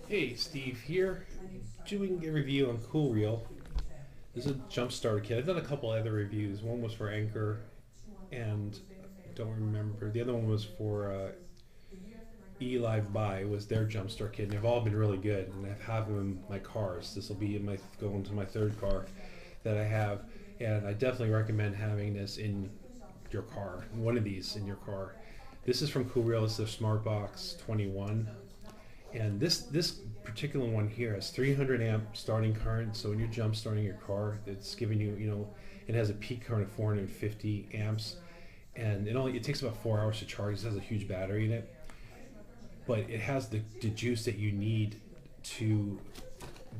Hey, Steve here, doing a review on Coolreal. This is a jump starter kit. I've done a couple other reviews. One was for Anchor, and I don't remember. The other one was for eLive Buy, was their jump start kit, and they've all been really good. And I have them in my cars. This will be in my going to my third car that I have, and I definitely recommend having this in your car. One of these in your car. This is from Coolreal. It's the Smartbox 21. And this particular one here has 300 amp starting current. So when you're jump starting your car, it's giving you, it has a peak current of 450 amps, and it takes about 4 hours to charge. It has a huge battery in it, but it has the juice that you need to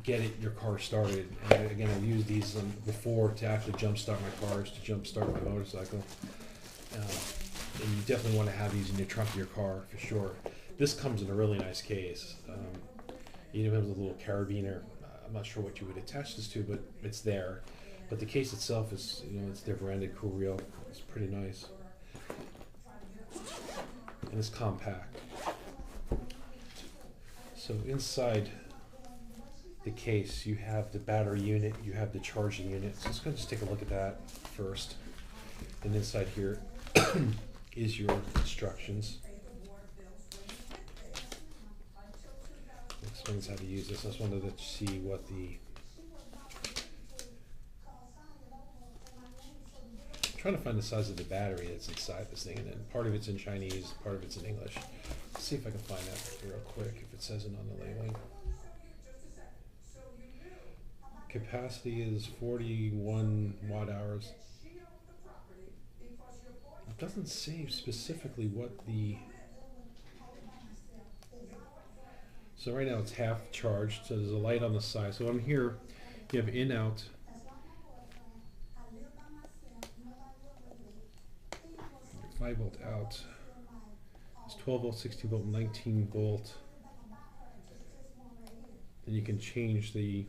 get your car started. And again, I've used these before to actually jump start my cars, to jump start my motorcycle. And you definitely want to have these in your trunk of your car for sure. This comes in a really nice case. It even has a little carabiner. I'm not sure what you would attach this to, but it's there. But the case itself is, it's their branded Coolreal. It's pretty nice. And it's compact. So inside the case, you have the battery unit, you have the charging unit. So let's go just take a look at that first. And inside here is your instructions. Explains how to use this. I just wanted to see what I'm trying to find the size of the battery that's inside this thing, and then part of it's in Chinese, part of it's in English. Let's see if I can find that real quick, if it says it on the labeling. Capacity is 41 watt hours. It doesn't say specifically what the... So right now it's half charged, so there's a light on the side. So on here, you have in, out. 5 volt out. It's 12 volt, 16 volt, 19 volt. And you can change the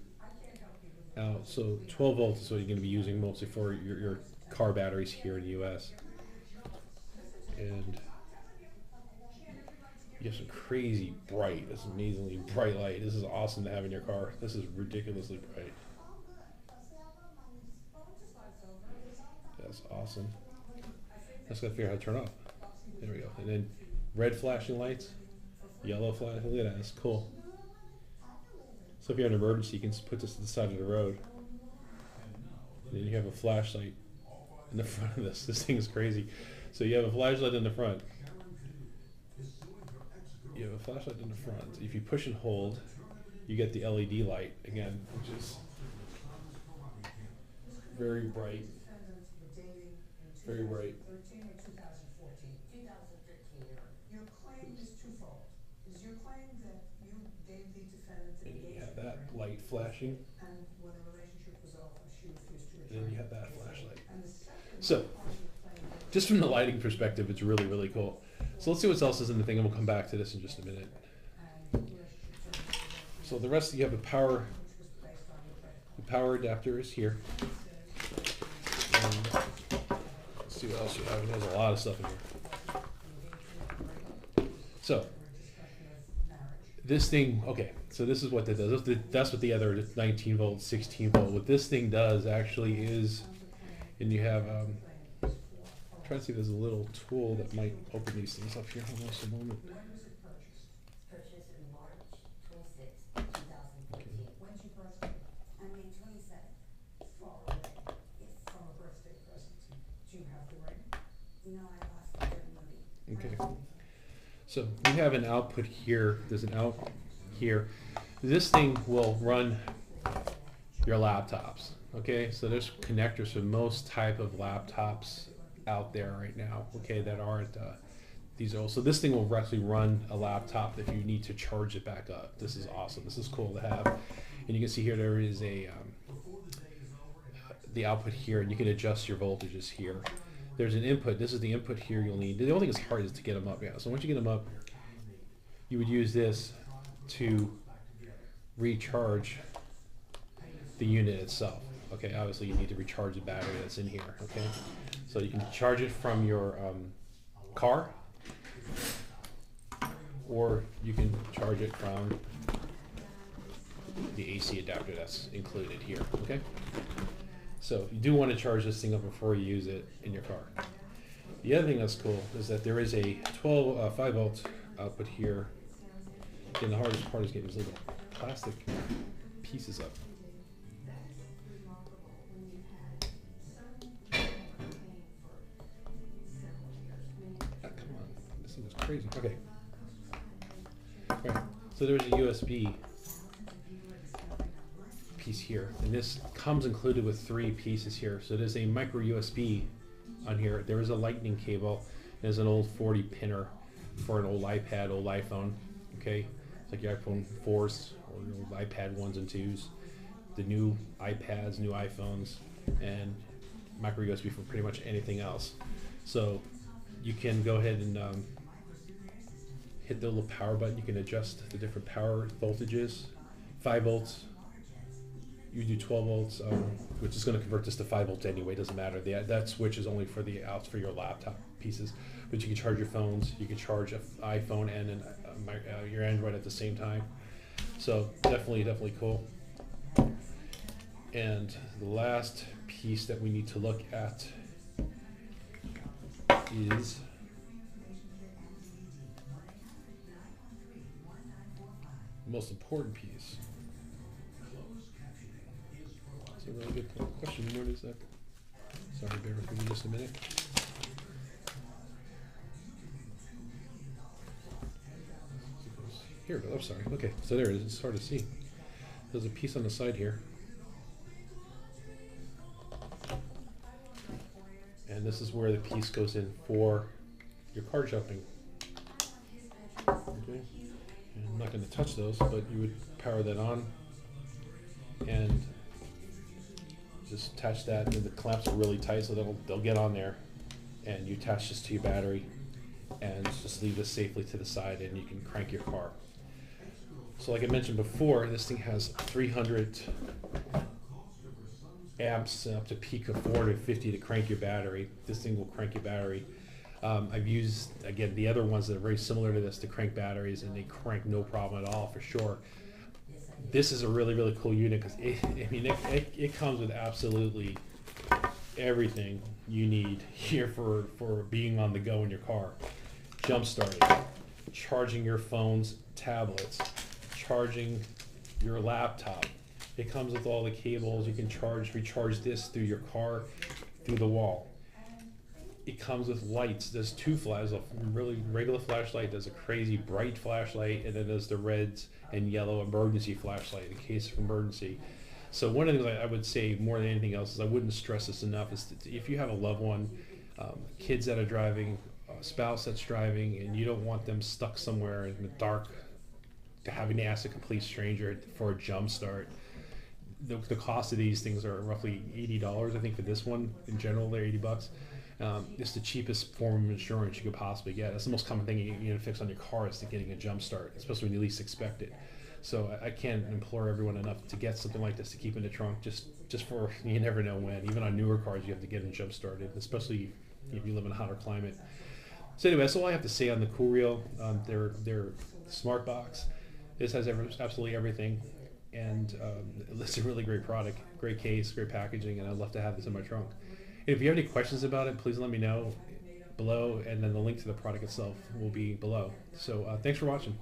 out. So 12 volts is what you're going to be using mostly for your car batteries here in the US. And you have some crazy bright, this amazingly bright light. This is awesome to have in your car. This is ridiculously bright. That's awesome. Just gotta figure out how to turn off. There we go. And then red flashing lights, yellow flash. Look at that. That's cool. So if you're in an emergency, you can just put this to the side of the road. And then you have a flashlight in the front of this. This thing is crazy. So you have a flashlight in the front. You have a flashlight in the front. If you push and hold, you get the LED light again, which is very bright. Very bright. And you have that light flashing. And then you have that flashlight. So, just from the lighting perspective, it's really, really cool. So let's see what else is in the thing, and we'll come back to this in just a minute. So the rest, you have the power adapter is here. And let's see what else you have. And there's a lot of stuff in here. So this thing, okay, so this is what that does. That's what the other 19 volt, 16 volt. What this thing does actually is, and you have, try to see if there's a little tool that might open these things up here. Hold on just a moment. Okay. So you have an output here. There's an out here. This thing will run your laptops. Okay, so there's connectors for most type of laptops out there right now, okay, that aren't these are so this thing will actually run a laptop if you need to charge it back up. This is awesome. This is cool to have. And you can see here there is a the output here, and you can adjust your voltages here. There's an input. This is the input here you'll need. The only thing that's hard is to get them up. Yeah, so once you get them up, you would use this to recharge the unit itself. Okay, obviously you need to recharge the battery that's in here. Okay, so you can charge it from your car, or you can charge it from the AC adapter that's included here, okay? So you do want to charge this thing up before you use it in your car. The other thing that's cool is that there is a 5 volt output here. And the hardest part is getting these little plastic pieces up. Come on, this thing is crazy. Okay. Alright, so there's a USB piece here, and this comes included with 3 pieces here. So there's a micro USB on here. There is a lightning cable. There's an old 40 pinner for an old iPad, old iPhone. Okay, it's like your iPhone 4s or your old iPad 1s and 2s. The new iPads, new iPhones, and micro USB for pretty much anything else. So you can go ahead and hit the little power button. You can adjust the different power voltages. 5 volts. You do 12 volts, which is going to convert this to 5 volts anyway. Doesn't matter. That switch is only for the outs for your laptop pieces. But you can charge your phones. You can charge an iPhone and your Android at the same time. So definitely cool. And the last piece that we need to look at is the most important piece. That's a really good question. Where is that? Sorry, bear with me just a minute. Here, I'm sorry. Okay, so there it is. It's hard to see. There's a piece on the side here. And this is where the piece goes in for your car jumping. Okay. And I'm not going to touch those, but you would power that on and just attach that. And the clamps are really tight, so they'll get on there. And you attach this to your battery and just leave this safely to the side, and you can crank your car. So like I mentioned before, this thing has 300 amps up to peak of 450 to crank your battery. This thing will crank your battery. I've used, again, the other ones that are very similar to this to crank batteries, and they crank no problem at all for sure. This is a really cool unit because it comes with absolutely everything you need here for being on the go in your car. Jump starting, charging your phones, tablets, charging your laptop. It comes with all the cables. You can recharge this through your car, through the wall. It comes with lights. There's 2 flashes, a really regular flashlight, there's a crazy bright flashlight, and then there's the reds and yellow emergency flashlight in case of emergency. So one of the things I would say more than anything else is I wouldn't stress this enough, is if you have a loved one, kids that are driving, a spouse that's driving, and you don't want them stuck somewhere in the dark to having to ask a complete stranger for a jump start. The cost of these things are roughly $80, I think, for this one. In general, they're $80. It's the cheapest form of insurance you could possibly get. That's the most common thing you to fix on your car, is to getting a jump start, especially when you least expect it. So I can't implore everyone enough to get something like this to keep in the trunk, just for, you never know when. Even on newer cars, you have to get them jump started, especially if you live in a hotter climate. So anyway, that's all I have to say on the Coolreal. Their Smartbox. This has absolutely everything, and it's a really great product, great case, great packaging, and I'd love to have this in my trunk. If you have any questions about it, please let me know below, and then the link to the product itself will be below. So thanks for watching.